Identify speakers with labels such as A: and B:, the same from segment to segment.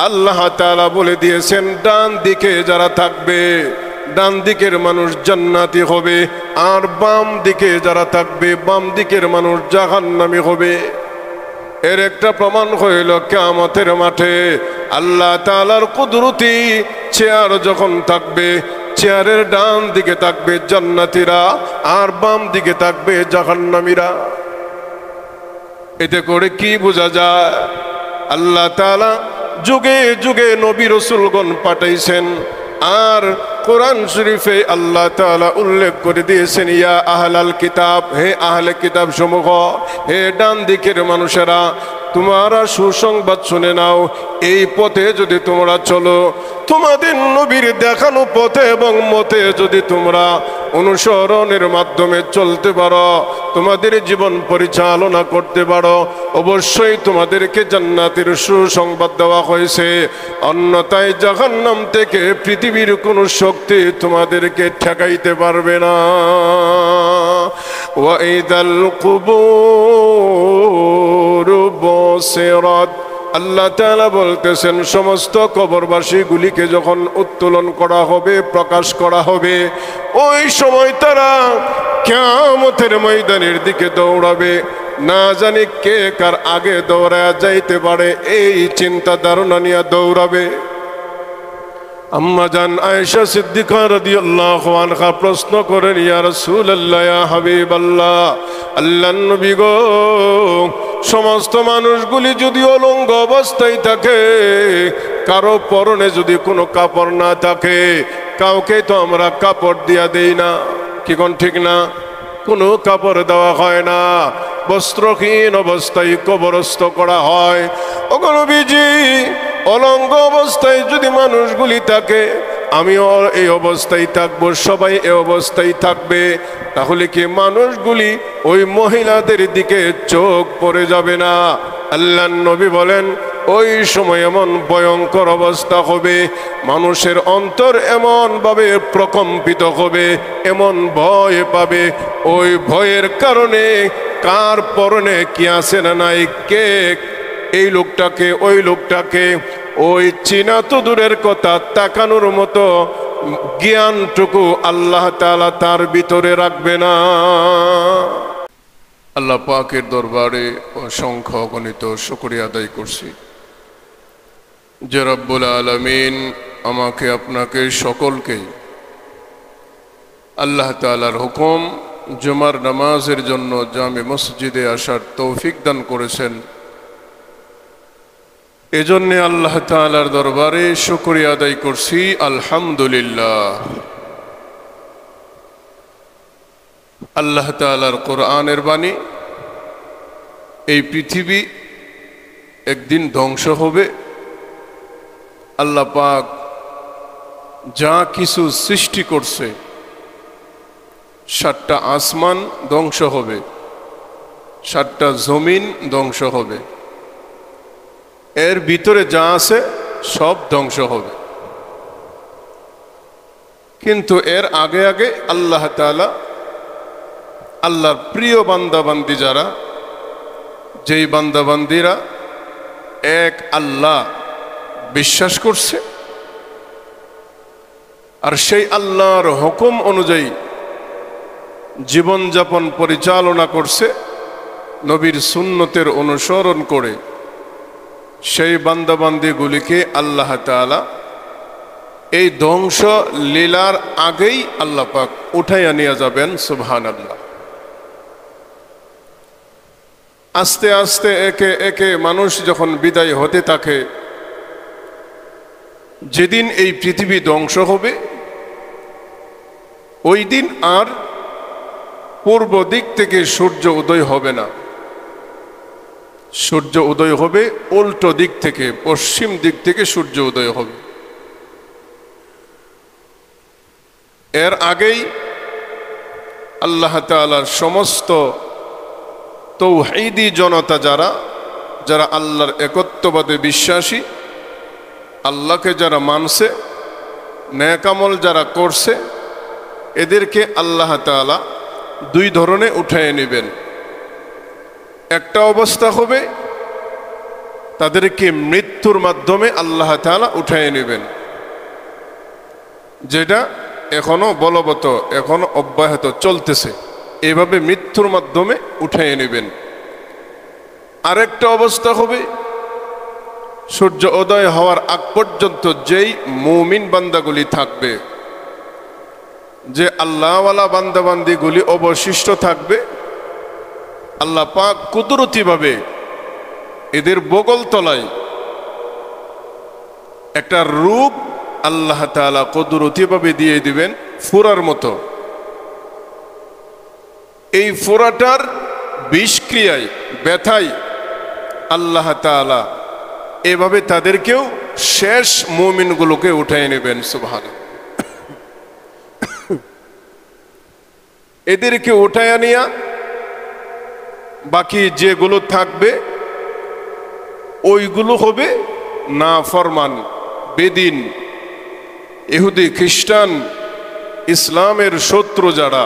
A: আল্লাহ তাআলা বলে দিয়েছেন ডান দিকে যারা থাকবে, ডান দিকের মানুষ জান্নাতি হবে, আর বাম দিকে যারা থাকবে, বাম দিকের মানুষ জাহান্নামী হবে। এর একটা প্রমাণ হইল কিয়ামতের মাঠে আল্লাহ তাআলার কুদরতি চেয়ার যখন থাকবে, চেয়ারের ডান দিকে থাকবে জান্নাতীরা আর বাম দিকে থাকবে জাহান্নামীরা। এতে করে কি বোঝা যায়? আল্লাহ তাআলা যুগে যুগে নবী রাসূলগণ পাঠাইছেন, আর কোরআন শরীফে আল্লাহ তাআলা উল্লেখ করে দিয়েছেন, ইয়া আহলাল কিতাব, হে আহলে কিতাব সমূহ, হে ডান দিকের মানুষেরা, তোমরা সুসংবাদ শুনে নাও। এই পথে যদি তোমরা চলো, তোমাদের নবীর দেখানো পথে এবং মতে যদি তোমরা অনুসরণের মাধ্যমে চলতে পারো, তোমাদের জীবন পরিচালনা করতে পারো, অবশ্যই তোমাদেরকে জান্নাতের সুসংবাদ দেওয়া হয়েছে। অন্যথায় জাহান্নাম থেকে পৃথিবীর কোনো শক্তি তোমাদেরকে ঠেকাইতে পারবে না। ওয়াইদাল কুবুর বুসিরাত, আল্লাহ তাআলা বলতেছেন সমস্ত কবরবাসীগুলিকে যখন উত্তোলন করা হবে, প্রকাশ করা হবে, ওই সময় তারা কিয়ামতের ময়দানের দিকে দৌড়াবে। না জানি কে কার আগে দৌড়ায়া যাইতে পারে, এই চিন্তা ধারণা নিয়ে দৌড়াবে। আম্মা জান আয়েশা সিদ্দিকা রাদিয়াল্লাহু আনহা প্রশ্ন করেন, ইয়া রাসূলুল্লাহ, ইয়া হাবিবাল্লাহ, আল্লাহর নবী গো, সমস্ত মানুষগুলি যদি অলঙ্গ অবস্থায় থাকে, কারো পরনে যদি কোনো কাপড় না থাকে, কাউকে তো আমরা কাপড় দিয়া দেই না, কি কোন ঠিক না? কোনো কাপড় দেওয়া হয় না, বস্ত্রহীন অবস্থায় কবরস্থ করা হয়। ওগো নবীজি, অলঙ্গ অবস্থায় যদি মানুষগুলি থাকে, আমিও এই অবস্থায় থাকবো, সবাই এই অবস্থায় থাকবে, তাহলে কি মানুষগুলি ওই মহিলাদের দিকে চোখ পড়ে যাবে না? আল্লাহর নবী বলেন, ওই সময় এমন ভয়ঙ্কর অবস্থা হবে, মানুষের অন্তর এমন ভাবে প্রকম্পিত হবে, এমন ভয় পাবে, ওই ভয়ের কারণে কার পরনে কি আছে না নাই, কে এই লোকটাকে ওই লোকটাকে, ওই চিনা তো দূরের কথা, তাকানোর মতো জ্ঞানটুকু আল্লাহ তাআলা তার ভিতরে রাখবে না। আল্লাহ পাকের দরবারে অসংখ্য অগণিত শুকরিয়া আদায় করছি যে রব্বুল আলামিন আমাকে, আপনাকে, সকলকে আল্লাহ তাআলার হুকুম জুমার নামাজের জন্য জামে মসজিদে আসার তৌফিক দান করেছেন। এজন্য আল্লাহ তাআলার দরবারে শুকরিয়া আদায় করছি, আলহামদুলিল্লাহ। আল্লাহ তাআলার কোরআনের বাণী, এই পৃথিবী একদিন ধ্বংস হবে। আল্লাহ পাক যা কিছু সৃষ্টি করছে, 7টা আসমান ধ্বংস হবে, 7টা জমিন ধ্বংস হবে, এর ভিতরে যা আছে সব ধ্বংস হবে। কিন্তু এর আগে আগে আল্লাহ তাআলা আল্লাহর প্রিয় বান্দাবান্দি যারা, যেই বান্দাবান্দিরা এক আল্লাহ বিশ্বাস করছে আর সেই আল্লাহর হুকুম অনুযায়ী জীবনযাপন পরিচালনা করছে, নবীর সুন্নতের অনুসরণ করে, সেই বান্দাবান্দিগুলিকে আল্লাহ তাআলা এই ধ্বংস লীলার আগেই আল্লাহ পাক উঠাইয়া নিয়ে যাবেন। সুবহানাল্লাহ। আস্তে আস্তে একে একে মানুষ যখন বিদায় হতে থাকে, যেদিন এই পৃথিবী ধ্বংস হবে, ওই দিন আর পূর্ব দিক থেকে সূর্য উদয় হবে না, সূর্য উদয় হবে উল্টো দিক থেকে, পশ্চিম দিক থেকে সূর্য উদয় হবে। এর আগেই আল্লাহ তাআলার সমস্ত তৌহিদি জনতা যারা, যারা আল্লাহর একত্ববাদে বিশ্বাসী, আল্লাহকে যারা মানছে, নেক আমল যারা করছে, এদেরকে আল্লাহ তাআলা দুই ধরনে উঠায় নেবেন। একটা অবস্থা হবে তাদেরকে মৃত্যুর মাধ্যমে আল্লাহ তাআলা উঠায় নেবেন, যেটা এখনো বলবৎ, এখনো অব্যাহত চলতেছে। এভাবে মৃত্যুর মাধ্যমে উঠায় নেবেন। আরেকটা অবস্থা হবে, সূর্য উদয় হওয়ার আগ পর্যন্ত যেই মুমিন বান্দাগুলি থাকবে, যে আল্লাহওয়ালা বান্দাবান্দিগুলি অবশিষ্ট থাকবে, আল্লাহ পাক কুদরতিভাবে এদের বগল তলায় একটা রূপ আল্লাহ তাআলা কুদরতিভাবে দিয়ে দিবেন ফোঁড়ার মতো। এই ফোঁড়াটার বিষক্রিয়ায়, ব্যথায় আল্লাহ তাআলা এভাবে তাদেরকেও শেষ মুমিনগুলোকে উঠায় নেবেন। সুবহানাল্লাহ। এদেরকে উঠায় নিয়া বাকি যেগুলো থাকবে ওইগুলো হবে নাফরমান, বেদিন, ইহুদি, খ্রিস্টান, ইসলামের শত্রু যারা,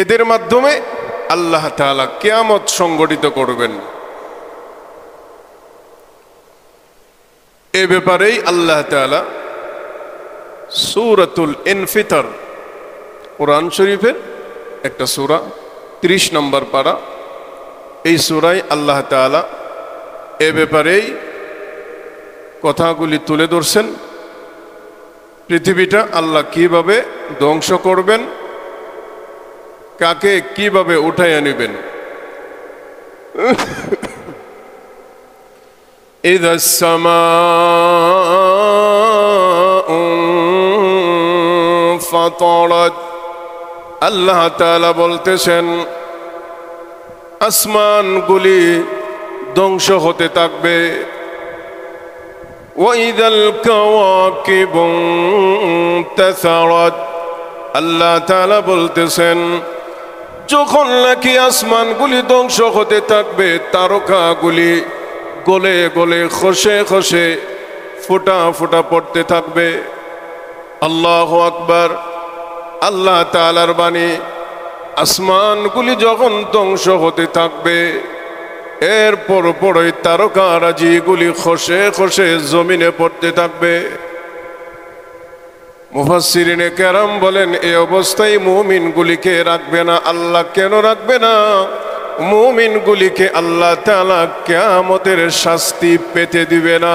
A: এদের মাধ্যমে আল্লাহ তাআলা কিয়ামত সংগঠিত করবেন। এ ব্যাপারেই আল্লাহ তাআলা সূরাতুল ইনফিতর, কোরআন শরীফের একটা সূরা, 30 নম্বর পারা, এই সূরায় আল্লাহ তাআলা এ ব্যাপারেই কথাগুলি তুলে ধরছেন। পৃথিবীটা আল্লাহ কিভাবে ধ্বংস করবেন, কাকে কিভাবে উঠাইয়া নেবেন। ইযাস সামাউ ফাতারাত, আল্লাহ তাআলা বলতেছেন আসমানগুলি ধ্বংস হতে থাকবে। ওয়াইদাল কাওয়াকিবু ইনতাসারাত, আল্লাহ তাআলা বলতেছেন যখন নাকি আসমানগুলি ধ্বংস হতে থাকবে, তারকাগুলি গলে গলে খসে খসে ফোঁটা ফোঁটা পড়তে থাকবে। আল্লাহু আকবার। আল্লাহ তাআলার বাণী, আসমানগুলি যখন ধ্বংস হতে থাকবে, এরপর পরই তারকারাজিগুলি খসে খসে জমিনে পড়তে থাকবে। মুফাসসিরিনে কেরাম বলেন এই অবস্থায় মুমিনগুলিকে রাখবে না। আল্লাহ কেন রাখবে না? মুমিনগুলিকে আল্লাহ তাআলা কিয়ামতের শাস্তি পেতে দিবে না।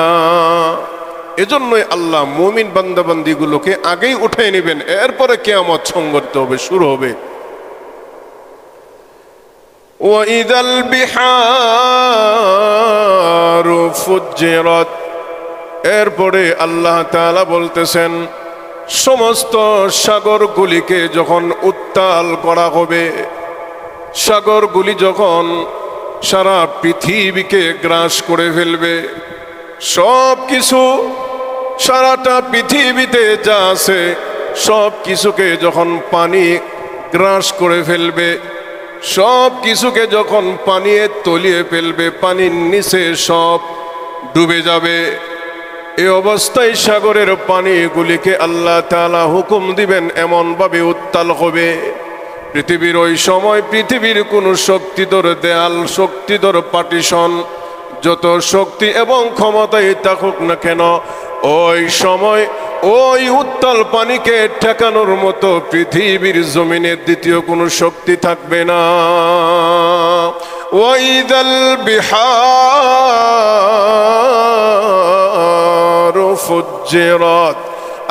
A: এজন্যই আল্লাহ মুমিন বান্দাবান্দিগুলোকে আগেই উঠাই নেবেন, এরপরে কিয়ামত সংগঠিত হবে, শুরু হবে। ওয়াইদাল বিহারু ফুজ্জিরাত, এরপরে আল্লাহ তাআলা বলতেছেন সমস্ত সাগরগুলিকে যখন উত্তাল করা হবে, সাগরগুলি যখন সারা পৃথিবীকে গ্রাস করে ফেলবে, সব কিছু, সারাটা পৃথিবীতে যা আছে সব কিছুকে যখন পানি গ্রাস করে ফেলবে, সব কিছুকে যখন পানিয়ে তলিয়ে ফেলবে, পানির নিচে সব ডুবে যাবে। এই অবস্থায় সাগরের পানিগুলিকে আল্লাহ তাআলা হুকুম দিবেন এমনভাবে উত্তাল হবে, পৃথিবীর ওই সময় পৃথিবীর কোনো শক্তিধর দেয়াল, শক্তিধর পার্টিশন, যত শক্তি এবং ক্ষমতাই থাকুক না কেন, ওই সময় ওই উত্তাল পানিকে ঠেকানোর মতো পৃথিবীর জমিনে দ্বিতীয় কোনো শক্তি থাকবে না। ওয়াইদাল বিহারু ফুজ্জিরাত,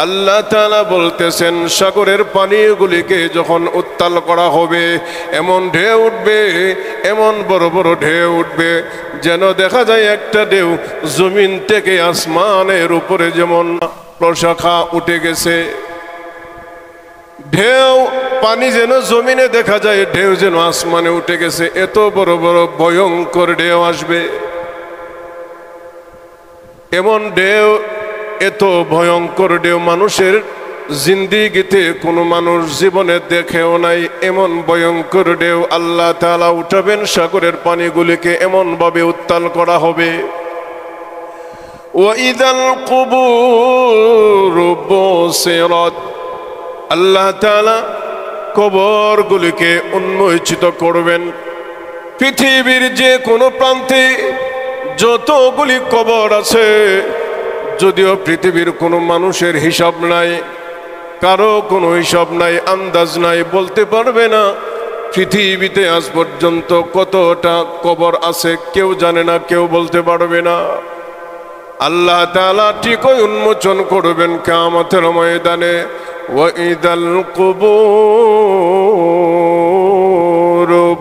A: আল্লাহ তাআলা বলতেছেন সাগরের পানিগুলিকে যখন উত্তাল করা হবে, এমন ঢেউ উঠবে, এমন বড় বড় ঢেউ উঠবে, যেন দেখা যায় একটা ঢেউ জমিন থেকে আসমানের উপরে যেমন প্রশাখা উঠে গেছে। ঢেউ, পানি যেন জমিনে দেখা যায়, ঢেউ যেন আসমানে উঠে গেছে। এত বড় বড় ভয়ঙ্কর ঢেউ আসবে। এমন ঢেউ, এত ভয়ঙ্কর ঢেউ মানুষের জিন্দিগিতে কোনো মানুষ জীবনে দেখেও নাই। এমন ভয়ঙ্কর ঢেউ আল্লাহ তাআলা উঠাবেন, সাগরের পানিগুলিকে এমনভাবে উত্তাল করা হবে। ওয়াইদাল কুবুরু বুসিরাত, আল্লাহ তাআলা কবরগুলিকে উন্মোচিত করবেন। পৃথিবীর যে কোনো প্রান্তে যতগুলি কবর আছে, যদিও পৃথিবীর কোনো মানুষের হিসাব নাই, কারো কোনো হিসাব নাই, আন্দাজ নাই, বলতে পারবে না পৃথিবীতে আজ পর্যন্ত কতটা কবর আছে, কেউ জানে না, কেউ বলতে পারবে না। আল্লাহ তাআলা ঠিকই উন্মোচন করবেন কিয়ামতের ময়দানে। ওয়াইদাল কুবুর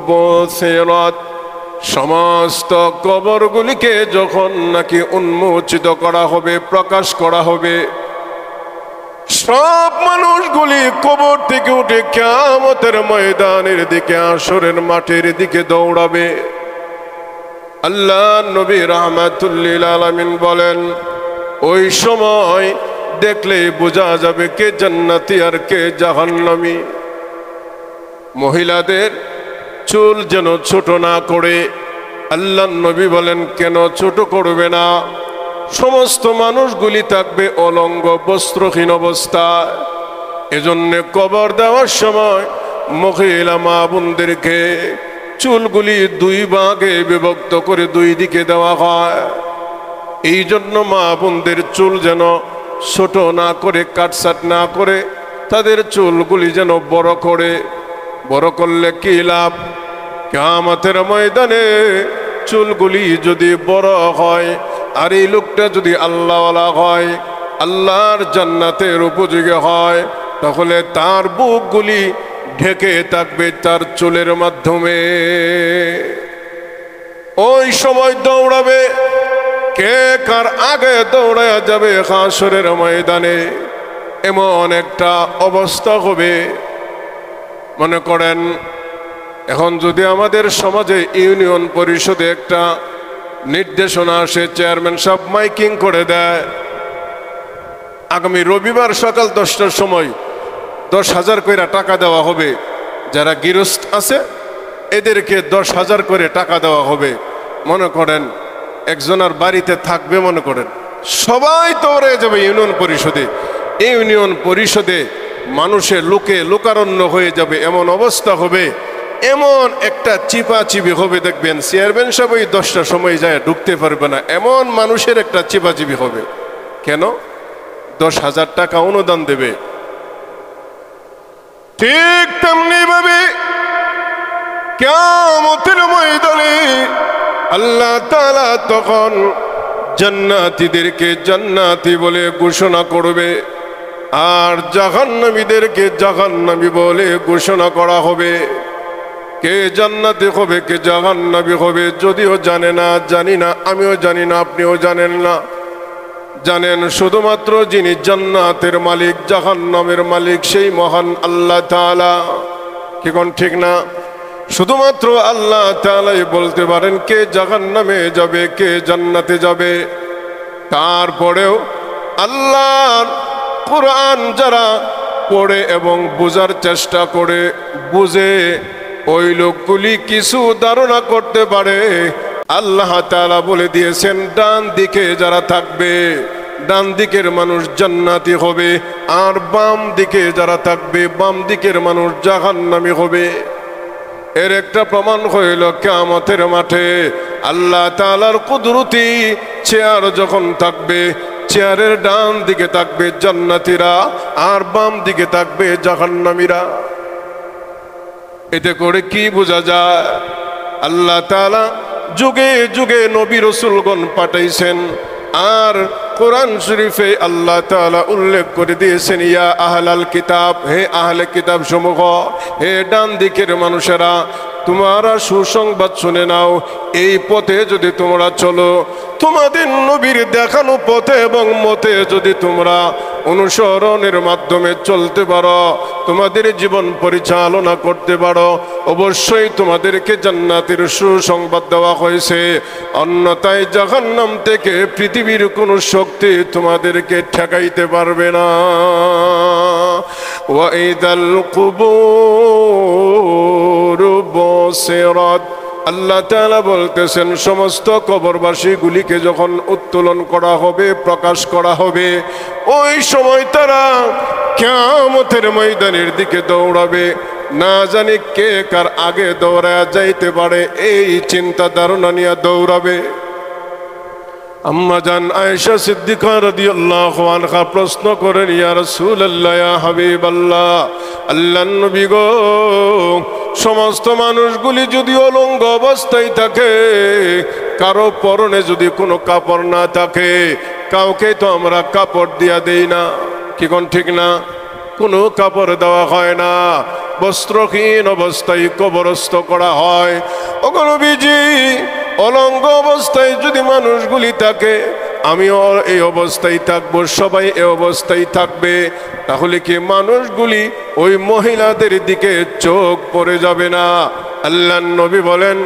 A: বুসিরাত, সমস্ত কবরগুলিকে যখন নাকি উন্মোচিত করা হবে, প্রকাশ করা হবে, সব মানুষগুলি কবর থেকে উঠে কিয়ামতের ময়দানের দিকে, আসরের মাঠের দিকে দৌড়াবে। আল্লাহ নবী রাহমাতুল লিল আলামিন বলেন, ওই সময় দেখলে বোঝা যাবে কে জান্নাতি আর কে জাহান্নামী। মহিলাদের চুল যেন ছোট না করে, আল্লাহ নবী বলেন কেন ছোট করবে না? সমস্ত মানুষগুলি থাকবে অলঙ্গ বস্ত্রহীন অবস্থায়। এজন্য কবর দেওয়ার সময় মহিলা মা বোনদেরকে চুলগুলি দুই ভাগে বিভক্ত করে দুই দিকে দেওয়া হয়। এই জন্য মা বোনদের চুল যেন ছোট না করে, কাটছাট না করে, তাদের চুলগুলি যেন বড় করে। বড় করলে কি লাভ? কিয়ামতের ময়দানে চুলগুলি যদি বড় হয়, আর এই লোকটা যদি আল্লাহওয়ালা হয়, আল্লাহর জান্নাতের উপযোগী হয়, তাহলে তার বুকগুলি ঢেকে থাকবে তার চুলের মাধ্যমে। ওই সময় দৌড়াবে, কে কার আগে দৌড়ায়া যাবে হাসরের ময়দানে। এমন একটা অবস্থা হবে, মনে করেন এখন যদি আমাদের সমাজে ইউনিয়ন পরিষদে একটা নির্দেশনা আসে, চেয়ারম্যান সাহেব মাইকিং করে দেয়, আগামী রবিবার সকাল 10টার সময় 10,000 করে টাকা দেওয়া হবে, যারা গৃহস্থ আছে এদেরকে 10,000 করে টাকা দেওয়া হবে। মনে করেন একজনের বাড়িতে থাকবে, মনে করেন সবাই দৌড়ে যাবে ইউনিয়ন পরিষদে। ইউনিয়ন পরিষদে মানুষের লোকে লোকারণ্য হয়ে যাবে, এমন অবস্থা হবে, এমন একটা চিপাচিপি হবে, দেখবেন চেয়ারম্যান সাহেব ওই 10টার সময় যায় ঢুকতে পারবে না, এমন মানুষের একটা চিপাচিপি হবে। কেন? 10,000 টাকা অনুদান দেবে। ঠিক তেমনি ভাবে কিয়ামতের ময়দানে আল্লাহ তাআলা তখন জান্নাতীদেরকে জান্নাতি বলে ঘোষণা করবে, আর জাহান্নামীদেরকে জাহান্নামী বলে ঘোষণা করা হবে। কে জান্নাতি হবে, কে জাহান্নামী হবে যদিও জানে না, জানি না, আমিও জানি না, আপনিও জানেন না। জানেন শুধুমাত্র যিনি জান্নাতের মালিক, জাহান্নামের মালিক, সেই মহান আল্লাহ তাআলা। কি কোন ঠিক না? শুধুমাত্র আল্লাহ তাআলাই বলতে পারেন কে জাহান্নামে যাবে, কে জান্নাতে যাবে। তারপরেও আল্লাহর কোরআন যারা পড়ে এবং বোঝার চেষ্টা করে, বুঝে, ওই লোকগুলি কিছু ধারণা করতে পারে। আল্লাহ তাআলা বলে দিয়েছেন ডান দিকে যারা থাকবে, ডান দিকের মানুষ জান্নাতি হবে, আর বাম দিকে যারা থাকবে, বাম দিকের মানুষ জাহান্নামী হবে। এর একটা প্রমাণ হইল কিয়ামতের মাঠে আল্লাহ তাআলার কুদরতি চেয়ার যখন থাকবে, চেয়ারের ডান দিকে থাকবে জান্নাতীরা, আর বাম দিকে থাকবে জাহান্নামীরা। এতে করে কি বোঝা যায়? আল্লাহ তাআলা যুগে যুগে নবী রাসূলগণ পাঠাইছেন, আর কোরআন শরীফে আল্লাহ তাআলা উল্লেখ করে দিয়েছেন, ইয়া আহলাল কিতাব, হে আহলে কিতাব সমূহ, হে ডান দিকের মানুষেরা, তোমরা সুসংবাদ শুনে নাও। এই পথে যদি তোমরা চলো, তোমাদের নবীর দেখানো পথে এবং মতে যদি তোমরা অনুসরণের মাধ্যমে চলতে পারো, তোমাদের জীবন পরিচালনা করতে পারো, অবশ্যই তোমাদেরকে জান্নাতের সুসংবাদ দেওয়া হয়েছে। অন্যথায় জাহান্নাম থেকে পৃথিবীর কোনো শক্তি তোমাদেরকে ঠেকাইতে পারবে না। ওয়াইদাল কুবুর বুসিরাত, আল্লাহ তাআলা বলতেছেন সমস্ত কবরবাসীগুলিকে যখন উত্তোলন করা হবে, প্রকাশ করা হবে, ওই সময় তারা কিয়ামতের ময়দানের দিকে দৌড়াবে। না জানি কে কার আগে দৌড়ায় যাইতে পারে, এই চিন্তা ধারণা নিয়ে দৌড়াবে। আম্মা জান আয়েশা সিদ্দিকা রাদিয়াল্লাহু আনহা প্রশ্ন করেন, ইয়া রাসূলুল্লাহ, ইয়া হাবিবাল্লাহ, আল্লাহর নবী গো, সমস্ত মানুষগুলি যদি অলঙ্গ অবস্থায় থাকে, কারো পরনে যদি কোনো কাপড় না থাকে, কাউকে তো আমরা কাপড় দিয়া দেই না, কি কোন ঠিক না? কোনো কাপড় দেওয়া হয় না, বস্ত্রহীন অবস্থায় কবরস্থ করা হয়। ওগো নবীজি, অলঙ্গ অবস্থায় যদি মানুষগুলি থাকে, আমিও এই অবস্থায় থাকবো, সবাই এই অবস্থায় থাকবে, তাহলে কি মানুষগুলি ওই মহিলাদের দিকে চোখ পড়ে যাবে না? আল্লাহর নবী বলেন,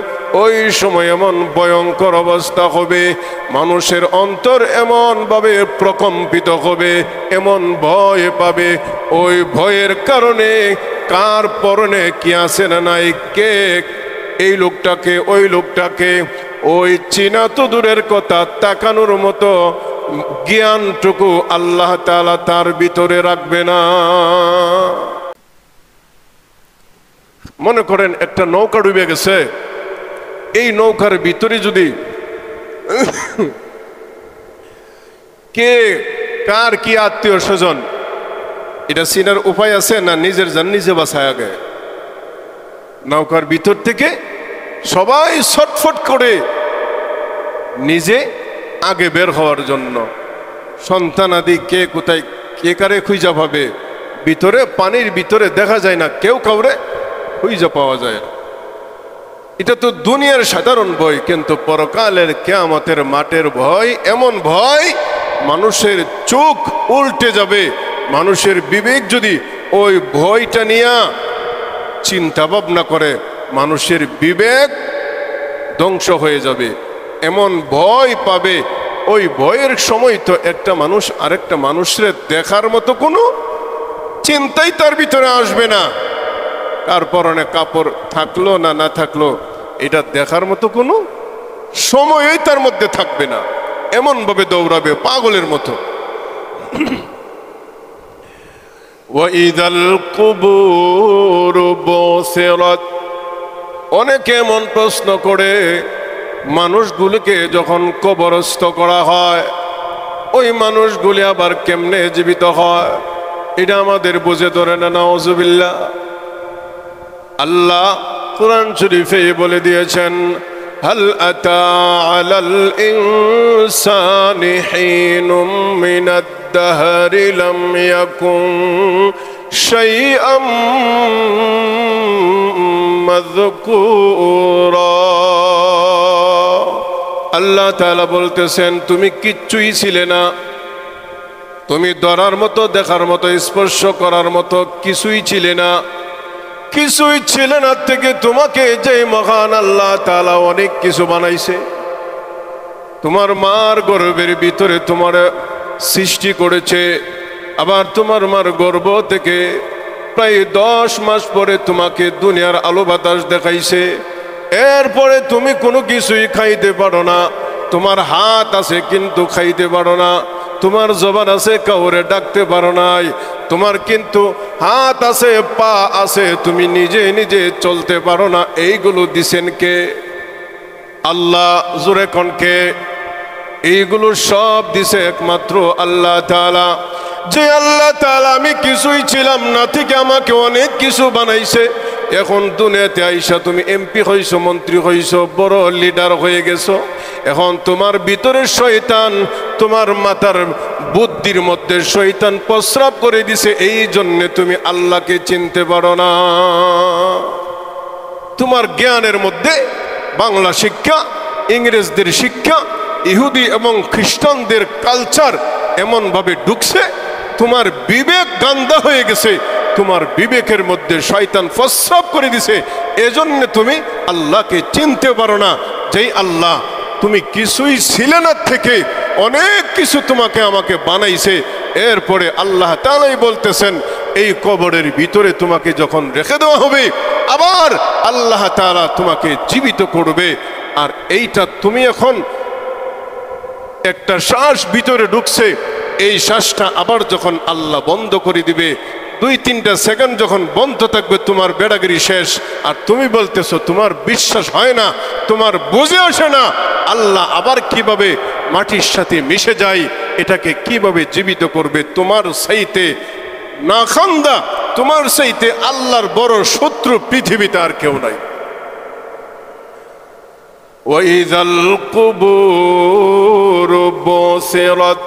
A: ওই সময় এমন ভয়ঙ্কর অবস্থা হবে, মানুষের অন্তর এমন ভাবে প্রকম্পিত হবে, এমন ভয় পাবে, ওই ভয়ের কারণে কার পরনে কি আছে না নাই, কে এই লোকটাকে ওই লোকটাকে, ওই চিনা তো দূরের কথা, তাকানোর মতো জ্ঞানটুকু আল্লাহ তাআলা তার ভিতরে রাখবে না। মনে করেন একটা নৌকা ডুবে গেছে, এই নৌকার ভিতরে যদি কে কার কি আত্মীয় স্বজন, এটা চিনার উপায় আছে না? নিজের জান নিজে বাঁচায় আগে। নৌকার ভিতর থেকে সবাই ছটফট করে নিজে আগে বের হওয়ার জন্য, সন্তানাদি কে কোথায়, কে কারে খুঁজা পাবে, ভিতরে পানির ভিতরে দেখা যায় না, কেউ কাউরে খুঁজা পাওয়া যায় না। এটা তো দুনিয়ার সাধারণ ভয়, কিন্তু পরকালের কিয়ামতের মাঠের ভয় এমন ভয়, মানুষের চোখ উল্টে যাবে। মানুষের বিবেক যদি ওই ভয়টা নিয়ে চিন্তা ভাবনা করে, মানুষের বিবেক ধ্বংস হয়ে যাবে, এমন ভয় পাবে। ওই ভয়ের সময় তো একটা মানুষ আরেকটা মানুষের দেখার মতো কোনো চিন্তাই তার ভিতরে আসবে না। কার পরনে কাপড় থাকলো না না থাকলো, এটা দেখার মতো কোনো সময়ই তার মধ্যে থাকবে না, এমন ভাবে দৌড়াবে পাগলের মতো। ওয়াইদাল কুবুর বুসিরাত, অনেকে এমন প্রশ্ন করে, মানুষগুলিকে যখন কবরস্থ করা হয়, ওই মানুষগুলি আবার কেমনে জীবিত হয়, এটা আমাদের বুঝে ধরে না। নাউজুবিল্লাহ। আল্লাহ কুরআন শরীফে বলে দিয়েছেন, হাল আতা আলাল ইনসানি হিনুম মিনাদ দাহরি লাম ইয়াকুন শাইআম মাযকুরা। আল্লাহ তাআলা বলতেছেন, তুমি কিচ্ছুই ছিলে না, তুমি ধরার মতো, দেখার মতো, স্পর্শ করার মতো কিছুই ছিলে না, কিছুই ছিলে না থেকে তোমাকে যে মহান আল্লাহ তাআলা অনেক কিছু বানাইছে। তোমার মার গর্ভের ভিতরে তোমার সৃষ্টি করেছে, আবার তোমার মার গর্ভ থেকে প্রায় 10 মাস পরে তোমাকে দুনিয়ার আলো বাতাস দেখাইছে। এরপরে তুমি কোনো কিছুই খাইতে পারো না, তোমার হাত আছে কিন্তু খাইতে পারো না, তোমার জবান আছে কাউরে ডাকতে পারো নাই, তোমার কিন্তু হাত আছে, পা আছে, তুমি নিজে নিজে চলতে পারো না। এইগুলো দিছেন কে? আল্লাহ। জোরে কোন কে? এইগুলো সব দিছে একমাত্র আল্লাহ তাআলা। যে আল্লাহ তাআলা আমি কিছুই ছিলাম না থেকে আমাকে অনেক কিছু বানাইছে, এখন দুনিয়াতে আইসা তুমি এমপি হইছো, মন্ত্রী হইছো, বড় লিডার হয়ে গেছো, এখন তোমার ভিতরে শয়তান, তোমার মাথার বুদ্ধির মধ্যে শয়তান প্রস্রাব করে দিছে, এই জন্য তুমি আল্লাহকে চিনতে পারো না। তোমার জ্ঞানের মধ্যে বাংলা শিক্ষা, ইংরেজদের শিক্ষা, ইহুদি এবং খ্রিস্টানদের কালচার এমন ভাবে ঢুকছে, তোমার বিবেক গান্দা হয়ে গেছে, তোমার বিবেকের মধ্যে শয়তান প্রস্রাব করে দিছে, এজন্য তুমি আল্লাহকে চিনতে পারো না। যেই আল্লাহ তুমি কিছুই ছিলে না থেকে অনেক কিছু তোমাকে আমাকে বানাইছে, এরপরে আল্লাহ তাআলাই বলতেছেন, এই কবরের ভিতরে তোমাকে যখন রেখে দেওয়া হবে, আবার আল্লাহ তাআলা তোমাকে জীবিত করবে। আর এইটা তুমি এখন একটা শ্বাস ভিতরে ঢুকছে, এই শ্বাসটা আবার যখন আল্লাহ বন্ধ করে দিবে, 2-3টা সেকেন্ড যখন বন্ধ থাকবে তোমার বেড়াগিরি শেষ। আর তুমি বলতেছো তোমার বিশ্বাস হয় না, তোমার বুঝে আসে না আল্লাহ আবার কিভাবে মাটির সাথে মিশে যায়, এটাকে কিভাবে জীবিত করবে। তোমার চাইতে না খান্দা, তোমার চাইতে আল্লাহর বড় শত্রু পৃথিবীতে আর কেউ নাই। ওয়াইযাল কুবুর বুসিরাত,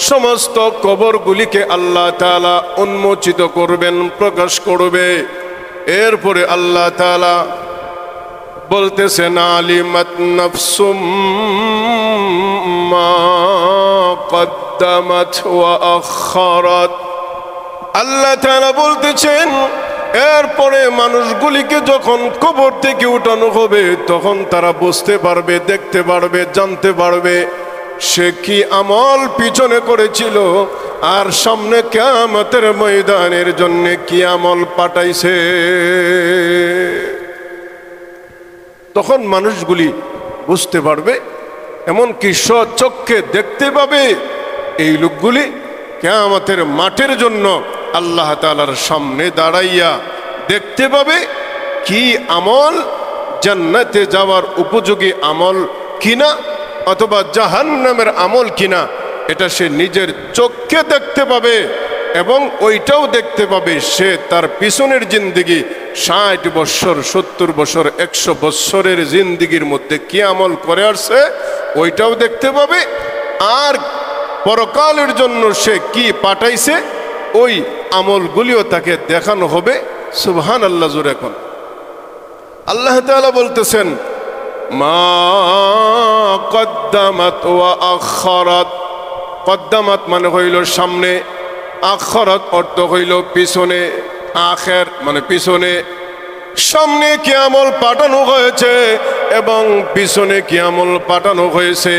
A: সমস্ত কবরগুলিকে আল্লাহ তাআলা উন্মোচিত করবেন, প্রকাশ করবে। এরপরে আল্লাহ তাআলা বলতেছেন আলিমাত নাফসুম মা কদ্দামাত ওয়া আখারাত। আল্লাহ তাআলা বলতেছেন এরপরে মানুষগুলিকে যখন কবর থেকে উঠানো হবে তখন তারা বুঝতে পারবে, দেখতে পারবে, জানতে পারবে সে কি আমল পিছনে করেছিল আর সামনে কিয়ামতের ময়দানের জন্য কি আমল পাঠাইছে। তখন মানুষগুলি বুঝতে পারবে, এমনকি স্বচক্ষে দেখতে পাবে এই লোকগুলি কিয়ামতের মাঠের জন্য আল্লাহ তাআলার সামনে দাঁড়াইয়া দেখতে পাবে কি আমল জান্নাতে যাওয়ার উপযোগী আমল কিনা অথবা জাহান্নামের আমল কিনা, এটা সে নিজের চোখে দেখতে পাবে। এবং ওইটাও দেখতে পাবে সে তার পিছনের জিন্দিগি 60 বছর, 70 বছর, 100 বছরের জিন্দিগির মধ্যে কি আমল করে আসছে ওইটাও দেখতে পাবে। আর পরকালের জন্য সে কি পাঠাইছে ওই আমলগুলিও তাকে দেখানো হবে। সুবহানাল্লাহ জোরে এখন আল্লাহ তাআলা বলতেছেন মা কদ্দামাত ওয়া আখারাত। কদ্দামাত মানে হইল সামনে, আখারাত অর্থ হইল পিছনে। আখের মানে পিছনে। সামনে কি আমল পাঠানো হয়েছে এবং পিছনে কি আমল পাঠানো হয়েছে,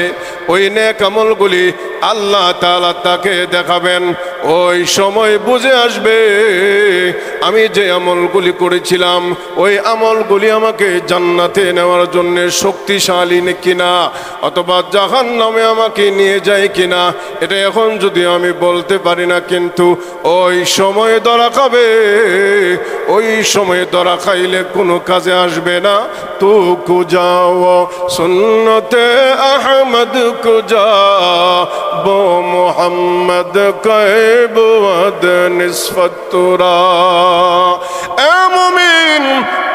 A: ওই নেক আমলগুলি আল্লাহ তাআলা তাকে দেখাবেন। ওই সময় বুঝে আসবে আমি যে আমলগুলি করেছিলাম ওই আমলগুলি আমাকে জান্নাতে নেওয়ার জন্য শক্তিশালী কিনা অথবা জাহান্নামে আমাকে নিয়ে যায় কিনা, এটা এখন যদি আমি বলতে পারি না, কিন্তু ওই সময় ধরা খাবে। ওই সময় ধরা খাইলে কোনো কাজে আসবে না। তু কুজাও সুন্নতে আহমদ কুজা বো মোহাম্মদ কয়বদ নিসফতুরা। এ মুমিন,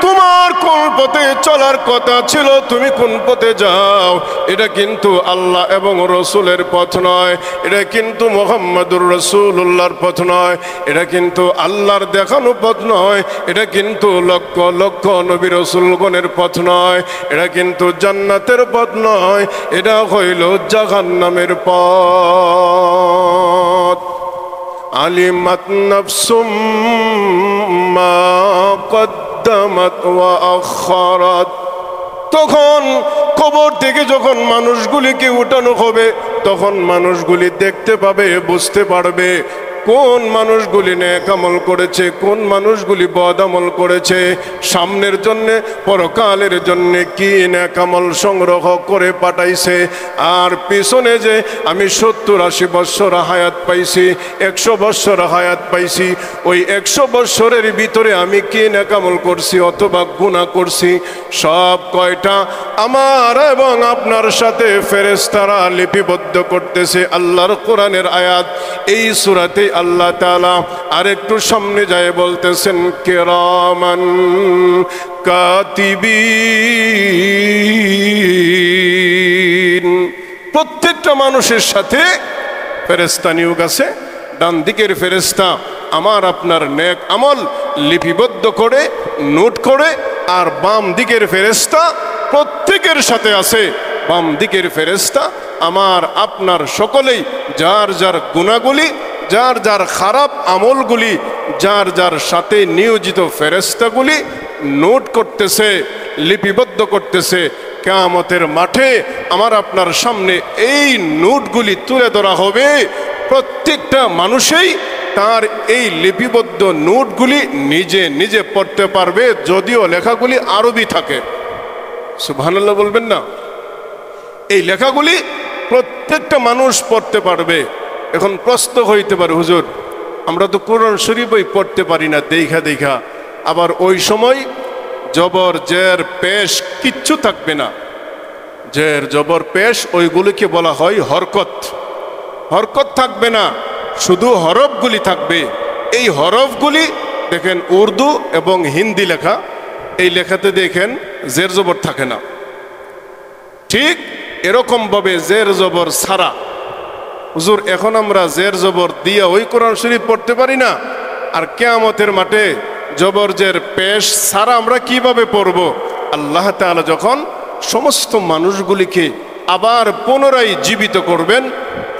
A: তোমার কোন পথে চলার কথা ছিল, তুমি কোন পথে যাও, এটা কিন্তু আল্লাহ এবং রসুলের পথ নয়, এটা কিন্তু মুহাম্মদুর রাসূলুল্লাহর পথ নয়, এটা কিন্তু আল্লাহর দেখানো পথ নয়, এটা কিন্তু লক্ষ লক্ষ নবী রাসূলগণের পথ নয়, এটা কিন্তু জান্নাতের পথ নয়, এটা হইল জাহান্নামের পথ। আলিমাত নাফসুম মা কদ্দামাত ওয়া আখারাত। তখন কবর থেকে যখন মানুষগুলিকে উঠানো হবে তখন মানুষগুলি দেখতে পাবে, বুঝতে পারবে কোন মানুষগুলি নেক আমল করেছে, কোন মানুষগুলি বদ আমল করেছে, সামনের জন্যে পরকালের জন্যে কি নেক আমল সংগ্রহ করে পাঠাইছে। আর পিছনে যে আমি 70-80 বৎসর হায়াত পাইছি, 100 বৎসর হায়াত পাইছি, ওই 100 বৎসরের ভিতরে আমি কি নেক আমল করছি অথবা গুনাহ করছি, সব কয়টা আমার এবং আপনার সাথে ফেরেশতারা লিপিবদ্ধ করতেছে। আল্লাহর কোরআনের আয়াত এই সূরাতে আল্লাহ তাআলা আরেকটু সামনে যায় বলতেছেন কিরামান কাতিবিন। প্রত্যেকটা মানুষের সাথে ফেরেশতা নিয়োগ আছে। ডান দিকের ফেরেশতা আমার আপনার নেক আমল লিপিবদ্ধ করে নোট করে, আর বাম দিকের ফেরেশতা প্রত্যেকের সাথে আছে। বাম দিকের ফেরেশতা আমার আপনার সকলেই যার যার গুনাহগুলি, যার যার খারাপ আমলগুলি, যার যার সাথে নিয়োজিত ফেরেশতাগুলি নোট করতেছে, লিপিবদ্ধ করতেছে। কিয়ামতের মাঠে আমার আপনার সামনে এই নোটগুলি তুলে ধরা হবে। প্রত্যেকটা মানুষই তার এই লিপিবদ্ধ নোটগুলি নিজে নিজে পড়তে পারবে, যদিও লেখাগুলি আরবি থাকে। সুবহানাল্লাহ বলবেন না? এই লেখাগুলি প্রত্যেকটা মানুষ পড়তে পারবে। এখন প্রশ্ন হইতে পারে, হুজুর আমরা তো কোরআন শরীফই পড়তে পারি না দেখা দেখা। আবার ওই সময় জবর জের পেশ কিচ্ছু থাকবে না, জের জবর পেশ ওইগুলিকে বলা হয় হরকত। হরকত থাকবে না, শুধু হরফগুলি থাকবে। এই হরফগুলি দেখেন উর্দু এবং হিন্দি লেখা, এই লেখাতে দেখেন জের জবর থাকে না। ঠিক এরকমভাবে জের জবর ছাড়া, হুজুর এখন আমরা জের জবর দিয়ে ওই কোরআন শরীফ পড়তে পারি না, আর কিয়ামতের মাঠে জবর জের পেশ ছাড়া আমরা কিভাবে পড়ব? আল্লাহ তাআলা যখন সমস্ত মানুষগুলিকে আবার পুনরায় জীবিত করবেন,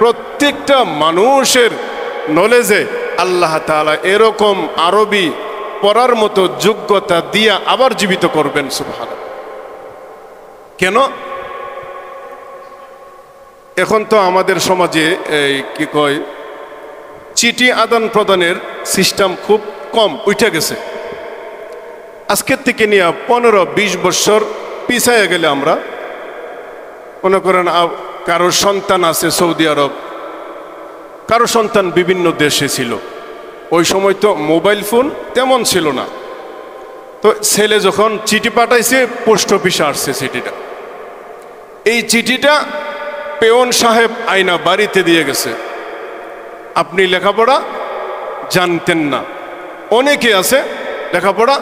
A: প্রত্যেকটা মানুষের নলেজে আল্লাহ তাআলা এরকম আরবি পড়ার মতো যোগ্যতা দিয়া আবার জীবিত করবেন। সুবহানাল্লাহ। কেন? এখন তো আমাদের সমাজে এই কি কয় চিঠি আদান প্রদানের সিস্টেম খুব কম উঠে গেছে। আজকের থেকে নিয়ে 15-20 বছর পিছাইয়া গেলে আমরা মনে করেন কারো সন্তান আছে সৌদি আরব, কারো সন্তান বিভিন্ন দেশে ছিল। ওই সময় তো মোবাইল ফোন তেমন ছিল না। তো ছেলে যখন চিঠি পাঠাইছে, পোস্ট অফিসে আসছে চিঠিটা। এই চিঠিটা পেওন সাহেব আইনা বাড়িতে দিয়ে গেছে। আপনি লেখাপড়া জানতেন না, অনেকে আছে লেখাপড়া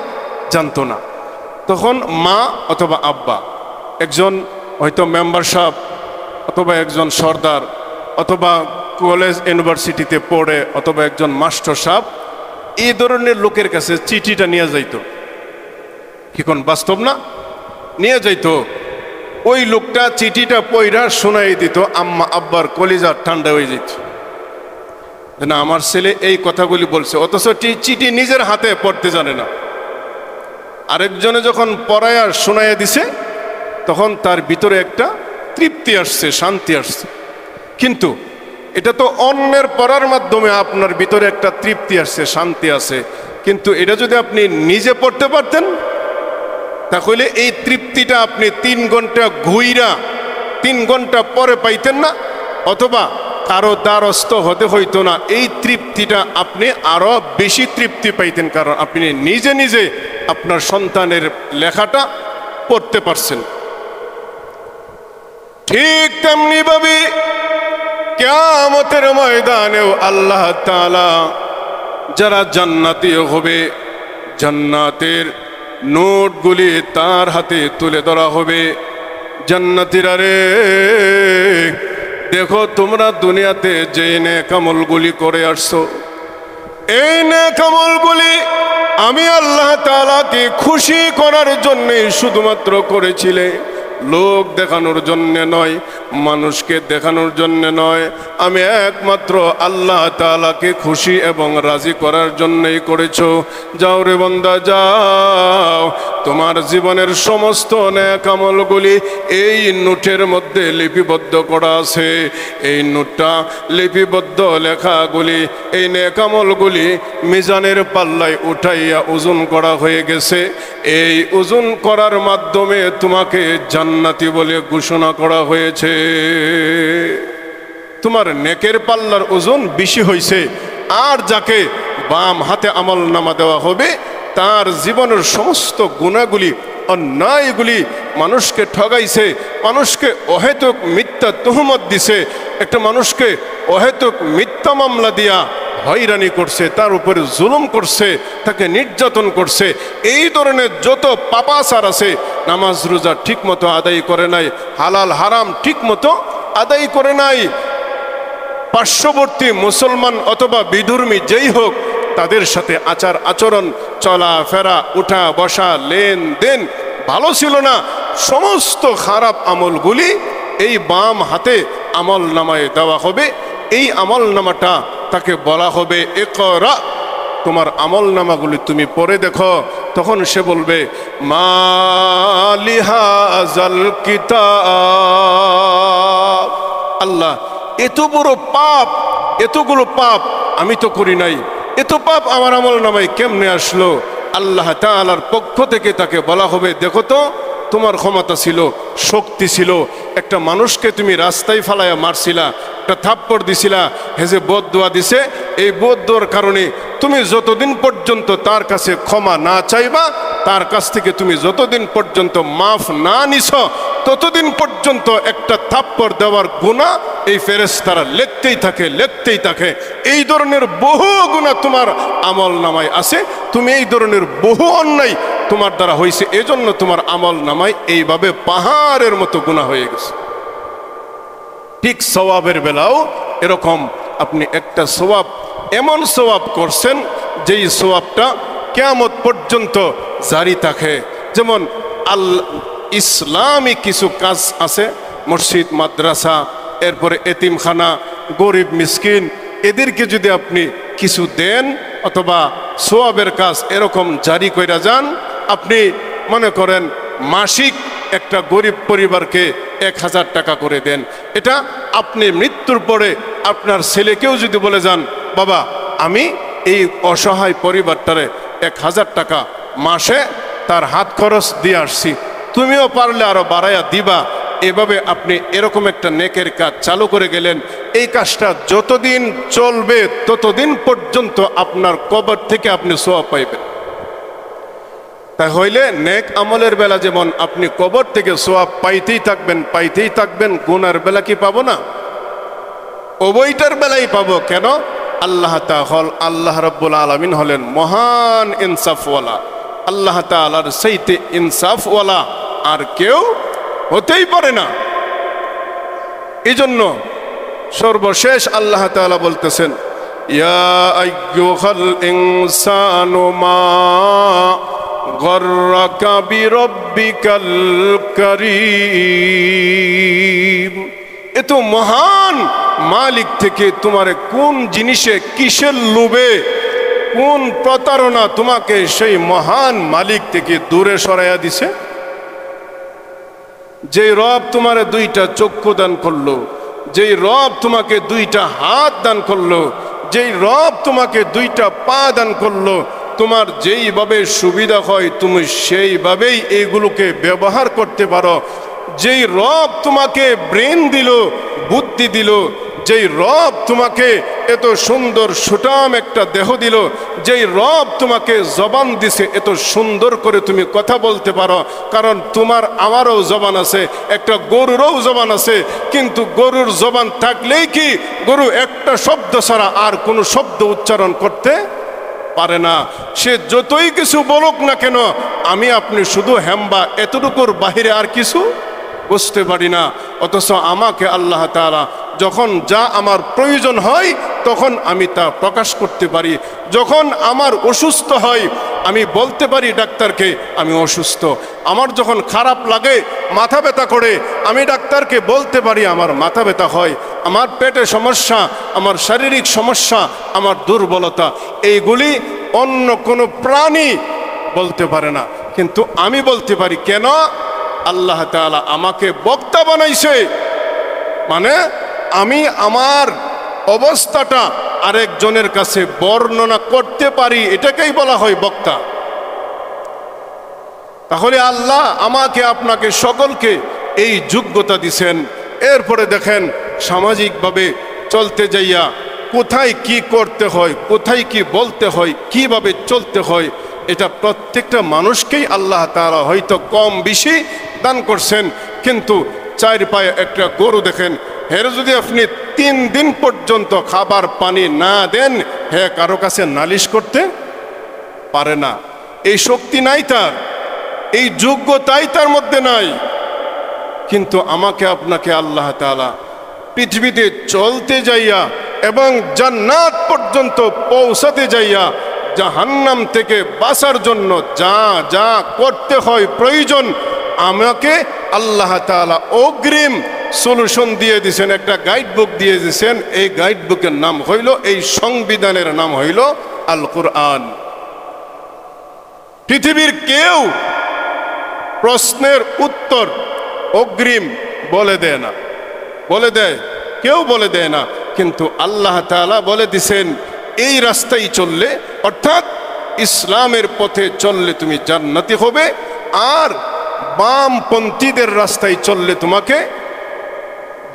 A: জানতো না। তখন মা অথবা আব্বা, একজন হয়তো মেম্বার সাহেব অথবা একজন সর্দার অথবা কলেজ ইউনিভার্সিটিতে পড়ে অথবা একজন মাস্টার সাহেব, এই ধরনের লোকের কাছে চিঠিটা নিয়ে যাইতো। কি কোন বাস্তব না? নিয়ে যাইতো। ওই লোকটা চিঠিটা পইরা শোনাই দিত, আম্মা আব্বার কলিজা ঠান্ডা হয়ে যেত, না আমার ছেলে এই কথাগুলি বলছে, অথচ চিঠি নিজের হাতে পড়তে জানে না। আরেকজনে যখন পড়ায়া শোনাইয়া দিছে, তখন তার ভিতরে একটা তৃপ্তি আসছে, শান্তি আসছে। কিন্তু এটা তো অন্যের পড়ার মাধ্যমে আপনার ভিতরে একটা তৃপ্তি আসছে, শান্তি আছে। কিন্তু এটা যদি আপনি নিজে পড়তে পারতেন, তাহলে এই তৃপ্তিটা আপনি 3 ঘন্টা ঘুইরা 3 ঘন্টা পরে পাইতেন না, অথবা কারো দ্বারস্থ হতে হইতো না। এই তৃপ্তিটা আপনি আরো বেশি তৃপ্তি পাইতেন, কারণ আপনি নিজে নিজে আপনার সন্তানের লেখাটা পড়তে পারছেন। ঠিক তেমনি ভাবে কিয়ামতের ময়দানেও আল্লাহ তাআলা যারা জান্নাতি হবে, জান্নাতের নোটগুলি তার হাতে তুলে ধরা হবে। জান্নাতীরা রে, দেখো তোমরা দুনিয়াতে যে নেক আমলগুলি করে আসছো, এই নেক আমলগুলি আমি আল্লাহ তাআলাকে খুশি করার জন্যে শুধুমাত্র করেছিলে, লোক দেখানোর জন্য নয়, মানুষকে দেখানোর জন্য নয়। আমি একমাত্র আল্লাহ তাআলাকে খুশি এবং রাজি করার জন্যই করেছো। যাও রে বান্দা যাও, তোমার জীবনের সমস্ত নেক আমলগুলি এই নোটের মধ্যে লিপিবদ্ধ করা আছে। এই নোটটা লিপিবদ্ধ লেখাগুলি, এই নেক আমলগুলি মিজানের পাল্লায় উঠাইয়া ওজন করা হয়ে গেছে। এই ওজন করার মাধ্যমে তোমাকে জান্নাতি বলে ঘোষণা করা হয়েছে। তোমার নেকের পাল্লার ওজন বেশি হয়েছে। আর যাকে বাম হাতে আমল নামা দেওয়া হবে, তার জীবনের সমস্ত গুনাহগুলি, অন্যায়গুলি, মানুষকে ঠগাইছে, মানুষকে অহেতুক মিথ্যা তুহমত দিছে, একটা মানুষকে অহেতুক মিথ্যা মামলা দিয়া হয়রানি করছে, তার উপরে জুলুম করছে, তাকে নির্যাতন করছে, এই ধরনের যত পাপাচার আছে, নামাজ রোজা ঠিক মতো আদায় করে নাই, হালাল হারাম ঠিক মতো আদায় করে নাই, পার্শ্ববর্তী মুসলমান অথবা বিধর্মী যেই হোক, তাদের সাথে আচার আচরণ, চলাফেরা, উঠা বসা, লেনদেন ভালো ছিল না। সমস্ত খারাপ আমলগুলি এই বাম হাতে আমল নামায় দেওয়া হবে। এই আমল নামাটা তাকে বলা হবে ইকরা, তোমার আমল নামাগুলি তুমি পড়ে দেখো। তখন সে বলবে মালিহাজাল কিতাব, আল্লাহ এত বড় পাপ, এতগুলো পাপ আমি তো করি নাই, এত পাপ আমার আমল নামায় কেমনে আসলো? আল্লাহ তাআলার পক্ষ থেকে তাকে বলা হবে দেখো তো, তোমার ক্ষমতা ছিল, শক্তি ছিল, একটা মানুষকে তুমি রাস্তায় ফালাইয়া মারছিলা, একটা থাপ্পড় দিছিলা, হেজে বদদুয়া দিছে, এই বদদুয়ার কারণে তুমি যতদিন পর্যন্ত তার কাছে ক্ষমা না চাইবা, তার কাছ থেকে তুমি যতদিন পর্যন্ত মাফ না নিছ, ততদিন পর্যন্ত একটা থাপ্পড় দেওয়ার গুনাহ এই ফেরেশতারা লিখতেই থাকে। এই ধরনের বহু গুনাহ তোমার আমল নামায় আছে। তুমি এই ধরনের বহু অন্যায় তোমার দ্বারা হয়েছে, এজন্য তোমার আমল নামায় এইভাবে পাহাড়ের মতো গুনাহ হয়ে গেছে। ঠিক সওয়াবের বেলাও এরকম, আপনি একটা সওয়াব, এমন সওয়াব করছেন যেই সওয়াবটা কিয়ামত পর্যন্ত জারি থাকে। যেমন ইসলামী কিছু কাজ আছে, মসজিদ, মাদ্রাসা, এরপরে এতিমখানা, গরিব মিসকিন, এদেরকে যদি আপনি কিছু দেন অথবা সওয়াবের কাজ এরকম জারি কইরা যান, আপনি মনে করেন মাসিক একটা গরিব পরিবারকে 1000 টাকা করে দেন, এটা আপনি মৃত্যুর পরে আপনার ছেলেকেও যদি বলে যান, বাবা আমি এই অসহায় পরিবারটারে 1000 টাকা মাসে তার হাত খরচ দিয়ে আসছি, তুমিও পারলে আরো বাড়াইয়া দিবা, এভাবে আপনি এরকম একটা নেকের কাজ চালু করে গেলেন। এই কাজটা যতদিন চলবে ততদিন পর্যন্ত আপনার কবর থেকে আপনি সওয়াব পাইবেন। তাই হইলে নেক আমলের বেলা যেমন আপনি কবর থেকে সওয়াব পাইতেই থাকবেন, গুনার বেলা কি পাবো না? উভয়টার বেলাই পাবো। কেন? আল্লাহ রাব্বুল আলামিন হলেন মহান ইনসাফওয়ালা। আল্লাহ তাআলার চাইতে ইনসাফওয়ালা আর কেউ হতেই পারে না। এই জন্য সর্বশেষ আল্লাহ তাআলা বলতেছেন, ইয়া আইয়ুহাল ইনসানু মা গররাকা বিরব্বিকাল কারীম। এত মহান মালিক থেকে তোমারে কোন জিনিসে, কিসের লোভে, কোন প্রতারণা তোমাকে সেই মহান মালিক থেকে দূরে সরাইয়া দিছে? যে রব তোমারে 2টা চক্ষু দান করলো, যেই রব তোমাকে 2টা হাত দান করলো, যেই রব তোমাকে 2টা পা দান করলো, তোমার যেইভাবে সুবিধা হয় তুমি সেইভাবেই এইগুলোকে ব্যবহার করতে পারো। যেই রব তোমাকে ব্রেন দিল, বুদ্ধি দিল, যেই রব তোমাকে এত সুন্দর সুঠাম একটা দেহ দিল, যেই রব তোমাকে জবান দিছে, এত সুন্দর করে তুমি কথা বলতে পারো, কারণ তোমার আমারও জবান আছে, একটা গরুরও জবান আছে, কিন্তু গরুর জবান থাকলেই কি গরু একটা শব্দ ছাড়া আর কোনো শব্দ উচ্চারণ করতে পারে না। সে যতই কিছু বলুক না কেন, আমি আপনি শুধু হেম্বা, এতটুকুর বাহিরে আর কিছু বুঝতে পারি না। অথচ আমাকে আল্লাহ তাআলা যখন যা আমার প্রয়োজন হয় তখন আমি তা প্রকাশ করতে পারি। যখন আমার অসুস্থ হয় আমি বলতে পারি ডাক্তারকে আমি অসুস্থ। আমার যখন খারাপ লাগে, মাথা ব্যথা করে, আমি ডাক্তারকে বলতে পারি আমার মাথা ব্যথা হয়, আমার পেটে সমস্যা, আমার শারীরিক সমস্যা, আমার দুর্বলতা, এইগুলি অন্য কোনো প্রাণী বলতে পারে না, কিন্তু আমি বলতে পারি। কেন? আল্লাহ তাআলা আমাকে বক্তা বানাইছে, মানে আমি আমার অবস্থাটা আরেকজনের কাছে বর্ণনা করতে পারি, এটাকেই বলা হয় বক্তা। তাহলে আল্লাহ আমাকে আপনাকে সকলকে এই যোগ্যতা দিছেন। এরপরে দেখেন সামাজিকভাবে চলতে যাইয়া কোথায় কি করতে হয়, কোথায় কি বলতে হয়, কিভাবে চলতে হয়, এটা প্রত্যেকটা মানুষকেই আল্লাহ তাআলা হয়তো কম বেশি দান করছেন। কিন্তু 4 পায়ে একটা গরু দেখেন, এর যদি আপনি 3 দিন পর্যন্ত খাবার পানি না দেন, হে কারো কাছে নালিশ করতে পারে না। এই শক্তি নাই তার, এই যোগ্যতাই তার মধ্যে নাই। কিন্তু আমাকে আপনাকে আল্লাহ তাআলা পৃথিবীতে চলতে যাইয়া এবং জান্নাত পর্যন্ত পৌঁছাতে যাইয়া জাহান্নাম থেকে বাঁচার জন্য যা যা করতে হয় প্রয়োজন, আমাকে আল্লাহ তাআলা অগ্রিম সলিউশন দিয়ে দিয়েছেন, একটা গাইড বুক দিয়ে দিয়েছেন। এই গাইড বুকের নাম হইল, এই সংবিধানের নাম হইল আল কুরআন। পৃথিবীর কেউ প্রশ্নের উত্তর অগ্রিম বলে দেয় না, বলে দেয় কেউ বলে দেয় না, কিন্তু আল্লাহ তাআলা বলে দিছেন এই রাস্তায় চললে, অর্থাৎ ইসলামের পথে চললে তুমি জান্নাতি হবে। আর বামপন্থীদের রাস্তায় চললে তোমাকে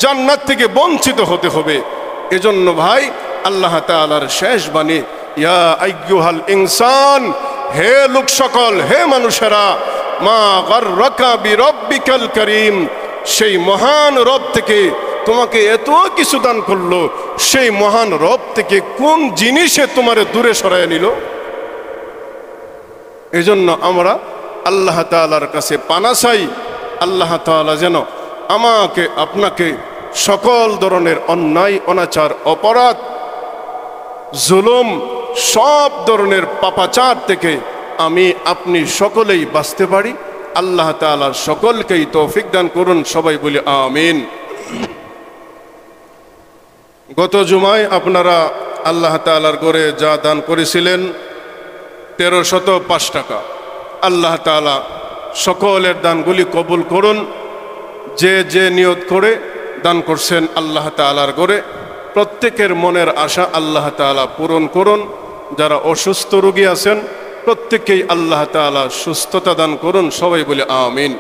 A: জান্নাত থেকে বঞ্চিত হতে হবে। এজন্য ভাই আল্লাহ তাআলার শেষ বাণী, ইয়া আইয়ুহাল ইনসান, হে লোক সকল, হে মানুষেরা, মা গাররাকা বিরব্বিকাল কারীম, সেই মহান রব থেকে তোমাকে এত কিছু দান করলো, সেই মহান রব থেকে কোন জিনিসে তোমারে দূরে সরায় নিল? এজন্য আমরা আল্লাহ তাআলার কাছে পানা চাই, আল্লাহ তাআলা যেন আমাকে আপনাকে সকল ধরনের অন্যায় অনাচার অপরাধ জুলুম সব ধরনের পাপাচার থেকে আমি আপনি সকলেই বাঁচতে পারি। আল্লাহ তাআলা সকলকেই তৌফিক দান করুন, সবাই বলি আমিন। গত জুমায় আপনারা আল্লাহ তাআলার ঘরে যা দান করেছিলেন 1305 টাকা, আল্লাহ তাআলা সকলের দানগুলি কবুল করুন। যে যে নিয়ত করে দান করছেন আল্লাহ তাআলার ঘরে, প্রত্যেকের মনের আশা আল্লাহ তাআলা পূরণ করুন। যারা অসুস্থ রোগী আছেন প্রত্যেকেই আল্লাহ তাআলা সুস্থতা দান করুন, সবাই বলে আমিন।